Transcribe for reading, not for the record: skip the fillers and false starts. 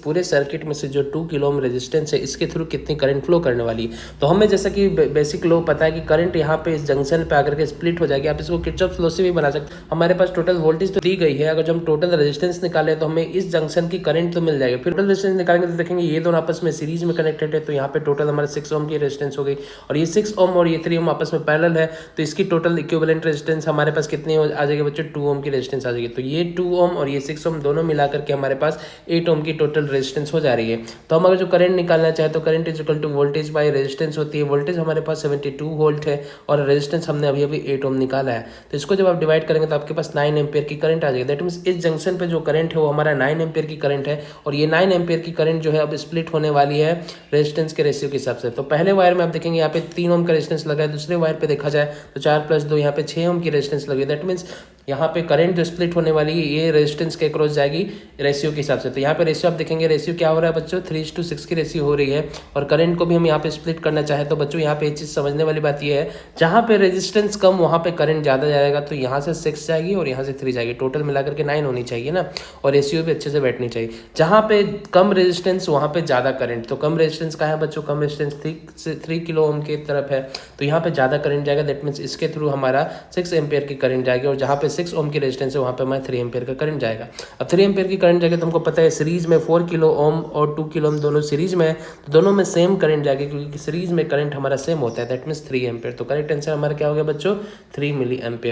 पूरे सर्किट में से जो 2 किलो ओम रेजिस्टेंस है इसके थ्रू कितनी करंट फ्लो करने वाली है। तो हमें जैसा कि बेसिक लो पता है कि करंट यहाँ पे इस जंक्शन पे आकर के स्प्लिट हो जाएगी। आप इसको किरचॉफ्स लॉ से भी बना सकते हैं। हमारे पास टोटल वोल्टेज तो दी गई है, अगर जो हम टोटल रेजिस्टेंस निकाले तो हमें इस जंक्शन की करंट तो मिल जाएगी। फिर टोटल रेजिस्टेंस निकालेंगे तो देखेंगे ये दोनों आपस में सीरीज में कनेक्टेड है, तो यहाँ पे टोटल हमारा 6 ओम की रेजिस्टेंस हो गई और ये 6 ओम और ये 3 ओम आपस में पैरेलल है, तो इसकी टोटल इक्विवेलेंट रेजिस्टेंस हमारे पास कितनी आ जाएगी बच्चों, 2 ओम की रेजिस्टेंस आ जाएगी। तो ये 2 ओम और ये 6 ओम दोनों मिलाकर के हमारे पास 8 ओम की टोटल रेजिस्टेंस हो जा रही है। तो हम अगर जो करंट निकालना चाहे तो current is equal to voltage by resistance होती है। वोल्टेज हमारे पास 72 वोल्ट है और रेजिस्टेंस हमने अभी अभी 8 ओम निकाला है। तो इसको जब आप डिवाइड करेंगे तो आपके पास 9 एम्पियर की करंट आ जाएगी। दैट मीन्स इस जंक्शन पे जो करंट है वो हमारा 9 एम्पियर की करंट है और ये 9 एम्पियर की करंट जो है अब स्प्लिट होने वाली है रेजिस्टेंस के रेशियो के हिसाब से। तो पहले वायर में आप देखेंगे यहाँ पे 3 ओम का रेजिस्टेंस लगा है, दूसरे वायर पे देखा जाए तो 4 + 2 यहाँ पे 6 ओम की रेजिस्टेंस लगी है। दैट मीन्स यहाँ पे करंट जो स्प्लिट होने वाली है ये रेजिस्टेंस के क्रॉस जाएगी रेशियो के हिसाब से। तो यहाँ पे रेशियो आप देखेंगे रेशियो क्या हो रहा है बच्चों, 3:6 की रेशियो हो रही है। और करंट को भी हम यहाँ पे स्प्लिट करना चाहे तो बच्चों यहाँ पे एक चीज़ समझने वाली बात ये है, जहाँ पे रेजिस्टेंस कम वहाँ पे करंट ज़्यादा जाएगा, तो यहाँ से 6 जाएगी और यहाँ से 3 जाएगी, टोटल मिलाकर के 9 होनी चाहिए ना, और रेशियो भी अच्छे से बैठनी चाहिए। जहाँ पे कम रेजिस्टेंस वहाँ पे ज़्यादा करंट, तो कम रेजिस्टेंस का है बच्चों, कम रेजिस्टेंस 3 किलो ओम की तरफ है, तो यहाँ पे ज़्यादा करंट जाएगा। दैट मीन्स इसके थ्रू हमारा 6 एम्पियर की करंट जाएगी और जहाँ पे 6 ओम की रेजिस्टेंस है वहाँ पे हमारा 3 एम्पियर का करंट जाएगा। अब 3 एम्पियर की करंट जाएगी तो हमको पता है सीरीज में 4 किलो ओम और 2 किलो ओम दोनों सीरीज में है, तो दोनों में सेम करंट जाएगी क्योंकि सीरीज में करंट हमारा सेम होता है। That means 3 ampere. तो करेक्ट आंसर हमारा क्या हो गया बच्चों, 3 मिली एम्पियर।